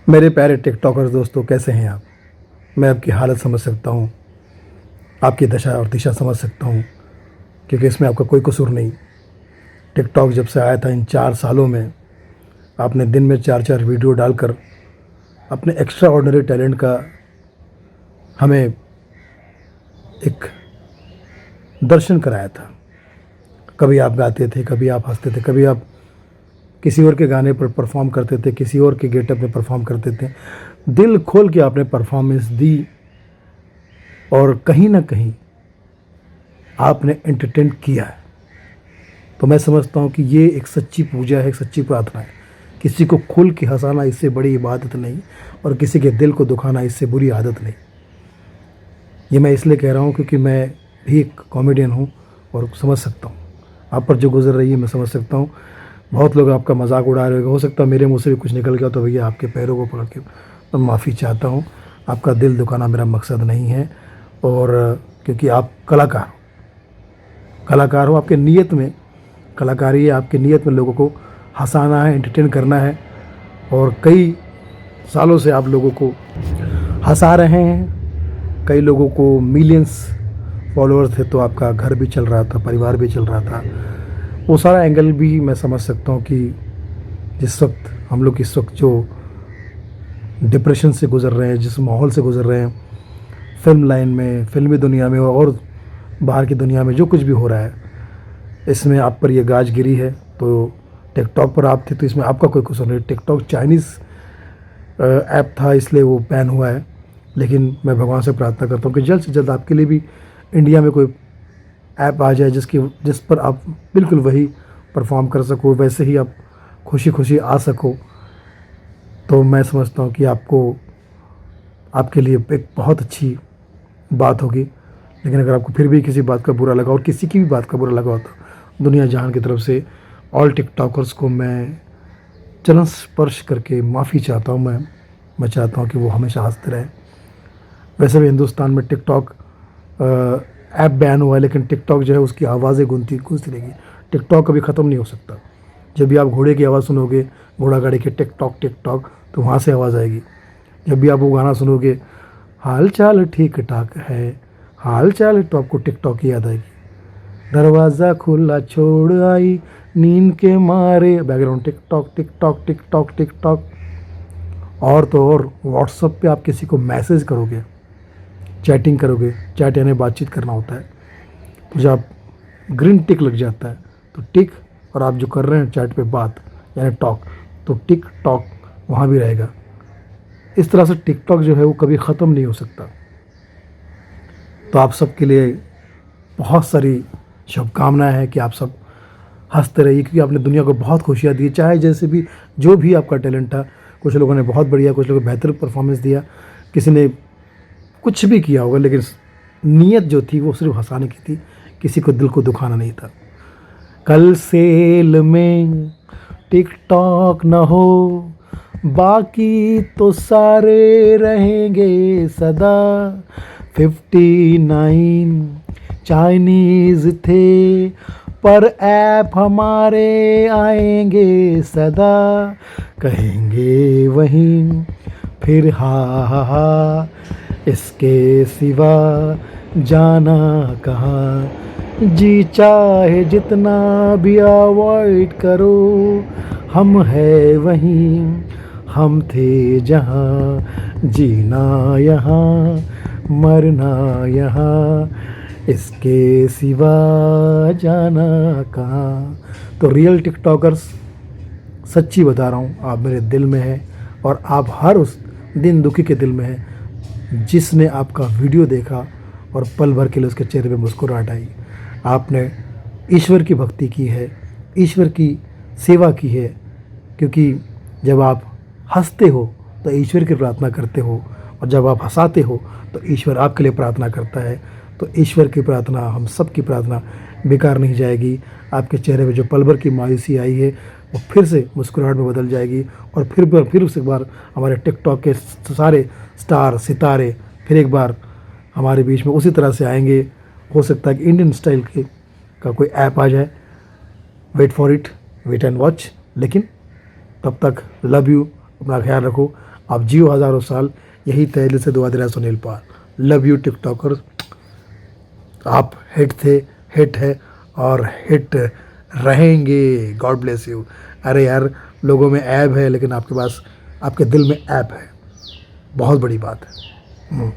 मेरे प्यारे टिकटॉकर्स दोस्तों, कैसे हैं आप। मैं आपकी हालत समझ सकता हूँ, आपकी दशा और दिशा समझ सकता हूँ, क्योंकि इसमें आपका कोई कसूर नहीं। टिकटॉक जब से आया था, इन 4 सालों में आपने दिन में 4-4 वीडियो डालकर अपने एक्स्ट्रा ऑर्डिनरी टैलेंट का हमें एक दर्शन कराया था। कभी आप गाते थे, कभी आप हंसते थे, कभी आप किसी और के गाने पर परफॉर्म करते थे, किसी और के गेटअप में परफॉर्म करते थे। दिल खोल के आपने परफॉर्मेंस दी और कहीं ना कहीं आपने एंटरटेन किया है। तो मैं समझता हूँ कि ये एक सच्ची पूजा है, एक सच्ची प्रार्थना है। किसी को खुल के हंसाना इससे बड़ी इबादत नहीं, और किसी के दिल को दुखाना इससे बुरी आदत नहीं। ये मैं इसलिए कह रहा हूँ क्योंकि मैं भी एक कॉमेडियन हूँ और समझ सकता हूँ आप पर जो गुजर रही है, मैं समझ सकता हूँ। बहुत लोग आपका मजाक उड़ा रहे हो सकता है मेरे मुंह से भी कुछ निकल गया, तो भैया आपके पैरों को पकड़ के मैं माफ़ी चाहता हूँ। आपका दिल दुखाना मेरा मकसद नहीं है। और क्योंकि आप कलाकार हो, आपके नीयत में कलाकारी है, आपकी नीयत में लोगों को हंसाना है, एंटरटेन करना है। और कई सालों से आप लोगों को हंसा रहे हैं। कई लोगों को मिलियंस फॉलोअर्स थे, तो आपका घर भी चल रहा था, परिवार भी चल रहा था। वो सारा एंगल भी मैं समझ सकता हूँ कि जिस वक्त हम लोग इस वक्त जो डिप्रेशन से गुज़र रहे हैं, जिस माहौल से गुज़र रहे हैं, फिल्म लाइन में, फिल्मी दुनिया में और बाहर की दुनिया में जो कुछ भी हो रहा है, इसमें आप पर ये गाज गिरी है। तो टिकटॉक पर आप थे तो इसमें आपका कोई कसूर नहीं। टिकटॉक चाइनीज़ ऐप था, इसलिए वो बैन हुआ है। लेकिन मैं भगवान से प्रार्थना करता हूँ कि जल्द से जल्द आपके लिए भी इंडिया में कोई ऐप आ जाए जिस पर आप बिल्कुल वही परफॉर्म कर सको, वैसे ही आप खुशी खुशी आ सको। तो मैं समझता हूँ कि आपके लिए एक बहुत अच्छी बात होगी। लेकिन अगर आपको फिर भी किसी बात का बुरा लगा, और किसी की भी बात का बुरा लगा हो, तो दुनिया जहान की तरफ से ऑल टिकटॉकर्स को मैं चरण स्पर्श करके माफ़ी चाहता हूँ। मैं चाहता हूँ कि वो हमेशा हंसते रहें। वैसे भी हिंदुस्तान में टिकटॉक ऐप बैन हुआ है, लेकिन टिकटॉक जो है उसकी आवाज़ें गूंजती रहेगी। टिकटॉक कभी ख़त्म नहीं हो सकता। जब भी आप घोड़े की आवाज़ सुनोगे, घोड़ा गाड़ी के टिक टॉक, तो वहाँ से आवाज़ आएगी। जब भी आप वो गाना सुनोगे, हाल चाल ठीक ठाक है, हाल चाल, तो आपको टिकटॉक की याद आएगी। दरवाज़ा खुला छोड़ आई नींद के मारे, बैकग्राउंड टिक टॉक। और तो और व्हाट्सएप पे आप किसी को मैसेज करोगे, चैटिंग करोगे, चैट यानी बातचीत करना होता है, तो जब ग्रीन टिक लग जाता है तो टिक, और आप जो कर रहे हैं चैट पे बात यानी टॉक, तो टिक टॉक वहाँ भी रहेगा। इस तरह से टिकटॉक जो है वो कभी ख़त्म नहीं हो सकता। तो आप सबके लिए बहुत सारी शुभकामनाएं हैं कि आप सब हंसते रहिए, क्योंकि आपने दुनिया को बहुत खुशियाँ दी। चाहे जैसे भी जो भी आपका टैलेंट था, कुछ लोगों ने बहुत बढ़िया, कुछ लोगों ने बेहतर परफॉर्मेंस दिया, किसी ने कुछ भी किया होगा, लेकिन नीयत जो थी वो सिर्फ हंसाने की थी, किसी को दिल को दुखाना नहीं था। कल सेल में टिकटॉक न हो, बाकी तो सारे रहेंगे सदा। 59 चाइनीज़ थे, पर ऐप हमारे आएंगे सदा। कहेंगे वहीं फिर हा हा हा, इसके सिवा जाना कहाँ। जी चाहे जितना भी अवॉइड करो, हम है वहीं, हम थे जहाँ, जीना यहाँ, मरना यहाँ, इसके सिवा जाना कहाँ। तो रियल टिकटॉकर्स, सच्ची बता रहा हूँ, आप मेरे दिल में हैं, और आप हर उस दिन दुखी के दिल में हैं जिसने आपका वीडियो देखा और पल भर के लिए उसके चेहरे पे मुस्कुराहट आई। आपने ईश्वर की भक्ति की है, ईश्वर की सेवा की है, क्योंकि जब आप हंसते हो तो ईश्वर की प्रार्थना करते हो, और जब आप हंसाते हो तो ईश्वर आपके लिए प्रार्थना करता है। तो ईश्वर की प्रार्थना, हम सब की प्रार्थना बेकार नहीं जाएगी। आपके चेहरे पे जो पल भर की मायूसी आई है वो फिर से मुस्कुराहट में बदल जाएगी, और फिर उस एक बार हमारे टिकटॉक के सारे स्टार सितारे फिर एक बार हमारे बीच में उसी तरह से आएंगे। हो सकता है कि इंडियन स्टाइल के का कोई ऐप आ जाए। Wait for it, wait and watch. लेकिन तब तक लव यू, अपना ख्याल रखो, आप जियो हज़ारों साल, यही तहल से दुआ दे रहा है सुनील पाल। लव यू टिकटॉकर, आप हिट थे, हिट है और हिट रहेंगे। God bless you. अरे यार, लोगों में ऐब है लेकिन आपके पास, आपके दिल में ऐप है, बहुत बड़ी बात है।